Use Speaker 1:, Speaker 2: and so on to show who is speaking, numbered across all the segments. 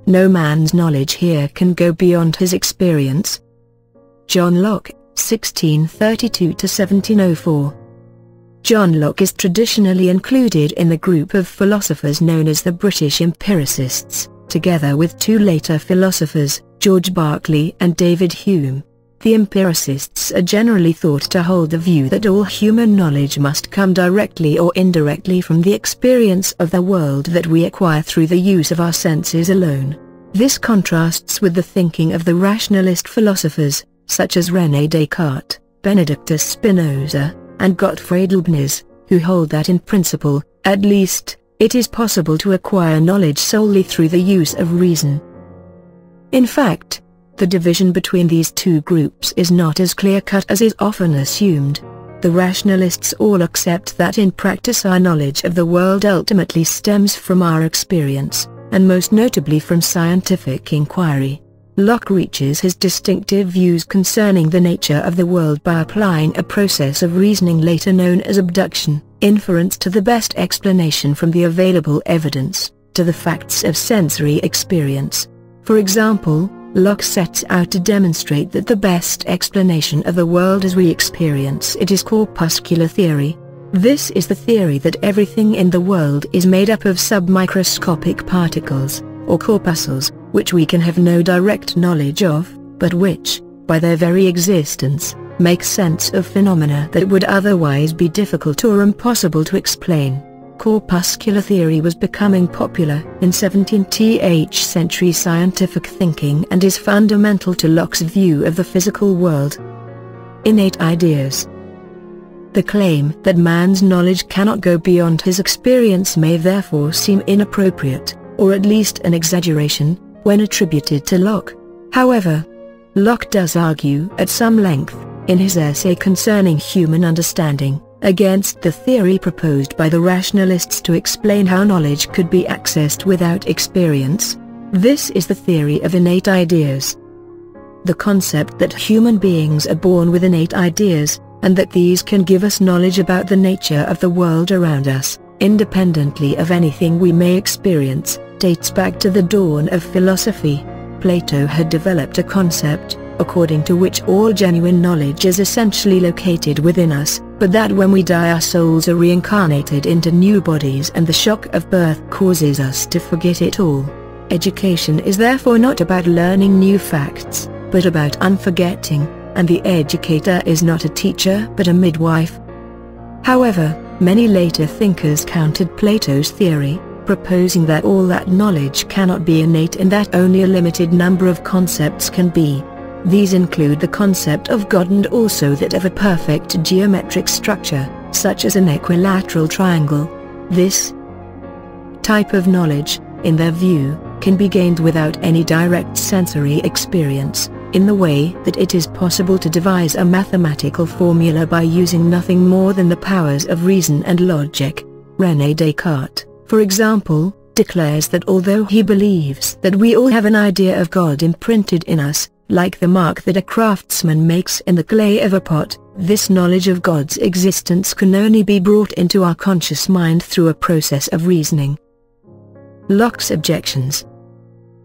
Speaker 1: No man's knowledge here can go beyond his experience. John Locke, 1632–1704. John Locke is traditionally included in the group of philosophers known as the British empiricists, together with two later philosophers, George Berkeley and David Hume. The empiricists are generally thought to hold the view that all human knowledge must come directly or indirectly from the experience of the world that we acquire through the use of our senses alone. This contrasts with the thinking of the rationalist philosophers, such as René Descartes, Benedictus Spinoza, and Gottfried Leibniz, who hold that in principle, at least, it is possible to acquire knowledge solely through the use of reason. In fact, the division between these two groups is not as clear-cut as is often assumed. The rationalists all accept that in practice our knowledge of the world ultimately stems from our experience, and most notably from scientific inquiry. Locke reaches his distinctive views concerning the nature of the world by applying a process of reasoning later known as abduction, inference to the best explanation from the available evidence, to the facts of sensory experience. For example, Locke sets out to demonstrate that the best explanation of the world as we experience it is corpuscular theory. This is the theory that everything in the world is made up of submicroscopic particles, or corpuscles, which we can have no direct knowledge of, but which, by their very existence, make sense of phenomena that would otherwise be difficult or impossible to explain. Corpuscular theory was becoming popular in 17th century scientific thinking and is fundamental to Locke's view of the physical world. Innate ideas. The claim that man's knowledge cannot go beyond his experience may therefore seem inappropriate, or at least an exaggeration, when attributed to Locke. However, Locke does argue at some length, in his essay concerning human understanding, against the theory proposed by the rationalists to explain how knowledge could be accessed without experience. This is the theory of innate ideas. The concept that human beings are born with innate ideas, and that these can give us knowledge about the nature of the world around us, independently of anything we may experience, dates back to the dawn of philosophy. Plato had developed a concept, according to which all genuine knowledge is essentially located within us, but that when we die our souls are reincarnated into new bodies and the shock of birth causes us to forget it all. Education is therefore not about learning new facts, but about unforgetting, and the educator is not a teacher but a midwife. However, many later thinkers countered Plato's theory, proposing that all that knowledge cannot be innate and that only a limited number of concepts can be. These include the concept of God and also that of a perfect geometric structure, such as an equilateral triangle. This type of knowledge, in their view, can be gained without any direct sensory experience, in the way that it is possible to devise a mathematical formula by using nothing more than the powers of reason and logic. René Descartes, for example, declares that although he believes that we all have an idea of God imprinted in us, like the mark that a craftsman makes in the clay of a pot, this knowledge of God's existence can only be brought into our conscious mind through a process of reasoning. Locke's objections.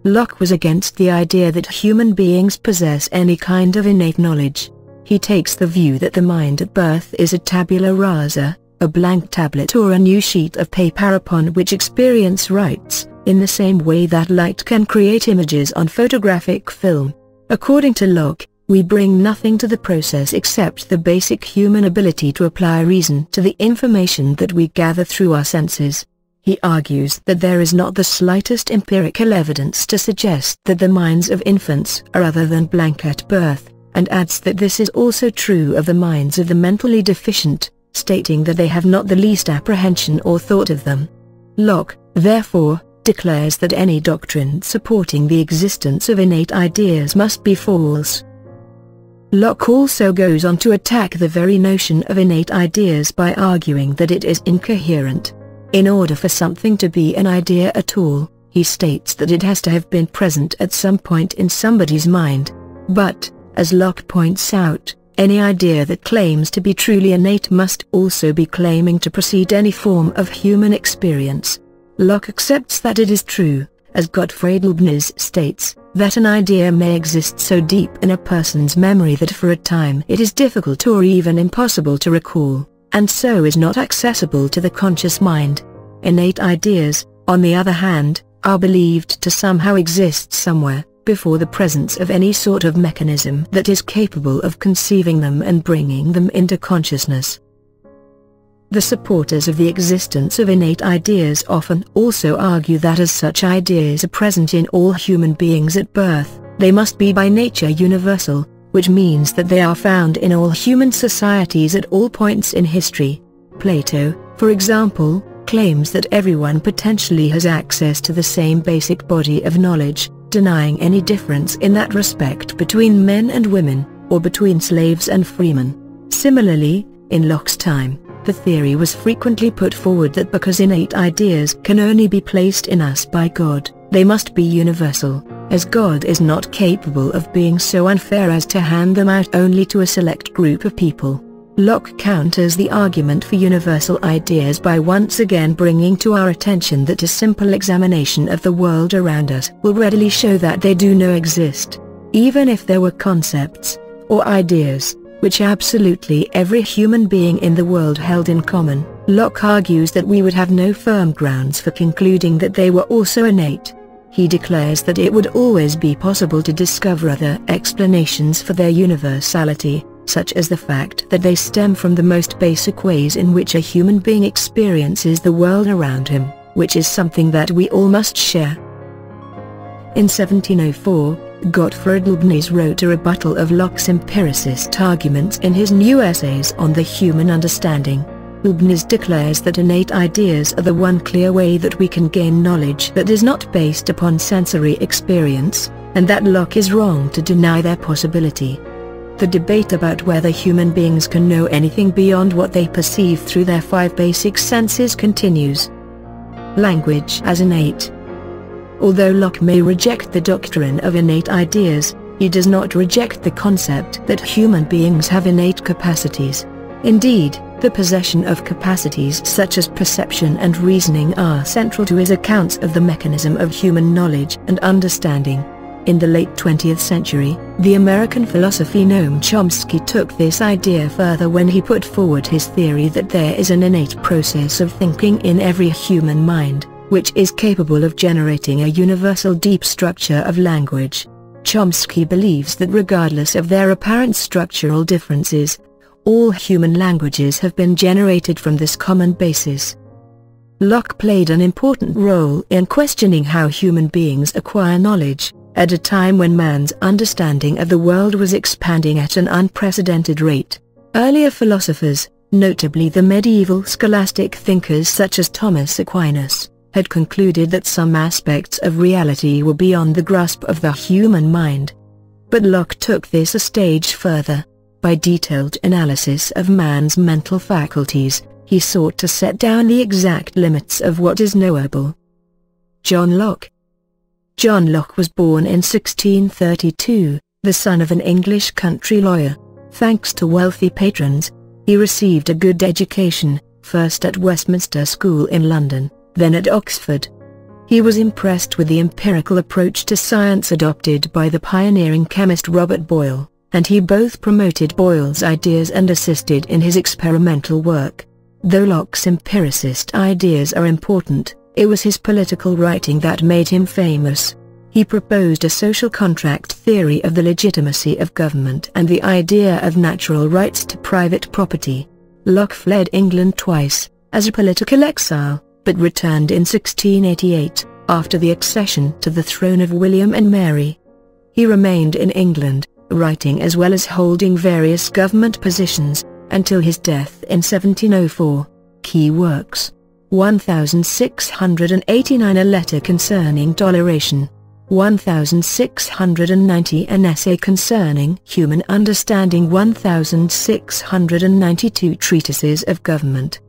Speaker 1: Locke was against the idea that human beings possess any kind of innate knowledge. He takes the view that the mind at birth is a tabula rasa, a blank tablet or a new sheet of paper upon which experience writes, in the same way that light can create images on photographic film. According to Locke, we bring nothing to the process except the basic human ability to apply reason to the information that we gather through our senses. He argues that there is not the slightest empirical evidence to suggest that the minds of infants are other than blank at birth, and adds that this is also true of the minds of the mentally deficient, stating that they have not the least apprehension or thought of them. Locke, therefore, declares that any doctrine supporting the existence of innate ideas must be false. Locke also goes on to attack the very notion of innate ideas by arguing that it is incoherent. In order for something to be an idea at all, he states that it has to have been present at some point in somebody's mind. But, as Locke points out, any idea that claims to be truly innate must also be claiming to precede any form of human experience. Locke accepts that it is true as Gottfried Leibniz states, that an idea may exist so deep in a person's memory that for a time it is difficult or even impossible to recall, and so is not accessible to the conscious mind. Innate ideas, on the other hand, are believed to somehow exist somewhere, before the presence of any sort of mechanism that is capable of conceiving them and bringing them into consciousness. The supporters of the existence of innate ideas often also argue that as such ideas are present in all human beings at birth, they must be by nature universal, which means that they are found in all human societies at all points in history. Plato, for example, claims that everyone potentially has access to the same basic body of knowledge, denying any difference in that respect between men and women, or between slaves and freemen. Similarly, in Locke's time, the theory was frequently put forward that because innate ideas can only be placed in us by God, they must be universal, as God is not capable of being so unfair as to hand them out only to a select group of people. Locke counters the argument for universal ideas by once again bringing to our attention that a simple examination of the world around us will readily show that they do not exist, even if there were concepts, or ideas, which absolutely every human being in the world held in common. Locke argues that we would have no firm grounds for concluding that they were also innate. He declares that it would always be possible to discover other explanations for their universality, such as the fact that they stem from the most basic ways in which a human being experiences the world around him, which is something that we all must share. In 1704, Gottfried Leibniz wrote a rebuttal of Locke's empiricist arguments in his new essays on the human understanding. Leibniz declares that innate ideas are the one clear way that we can gain knowledge that is not based upon sensory experience, and that Locke is wrong to deny their possibility. The debate about whether human beings can know anything beyond what they perceive through their 5 basic senses continues. Language as innate. Although Locke may reject the doctrine of innate ideas, he does not reject the concept that human beings have innate capacities. Indeed, the possession of capacities such as perception and reasoning are central to his accounts of the mechanism of human knowledge and understanding. In the late 20th century, the American philosopher Noam Chomsky took this idea further when he put forward his theory that there is an innate process of thinking in every human mind, which is capable of generating a universal deep structure of language. Chomsky believes that regardless of their apparent structural differences, all human languages have been generated from this common basis. Locke played an important role in questioning how human beings acquire knowledge, at a time when man's understanding of the world was expanding at an unprecedented rate. Earlier philosophers, notably the medieval scholastic thinkers such as Thomas Aquinas, had concluded that some aspects of reality were beyond the grasp of the human mind. But Locke took this a stage further. By detailed analysis of man's mental faculties, he sought to set down the exact limits of what is knowable. John Locke. John Locke was born in 1632, the son of an English country lawyer. Thanks to wealthy patrons, he received a good education, first at Westminster School in London, then at Oxford. He was impressed with the empirical approach to science adopted by the pioneering chemist Robert Boyle, and he both promoted Boyle's ideas and assisted in his experimental work. Though Locke's empiricist ideas are important, it was his political writing that made him famous. He proposed a social contract theory of the legitimacy of government and the idea of natural rights to private property. Locke fled England twice, as a political exile, but returned in 1688, after the accession to the throne of William and Mary. He remained in England, writing as well as holding various government positions, until his death in 1704. Key works: 1689, a letter concerning toleration. 1690, an essay concerning human understanding. 1692, treatises of government.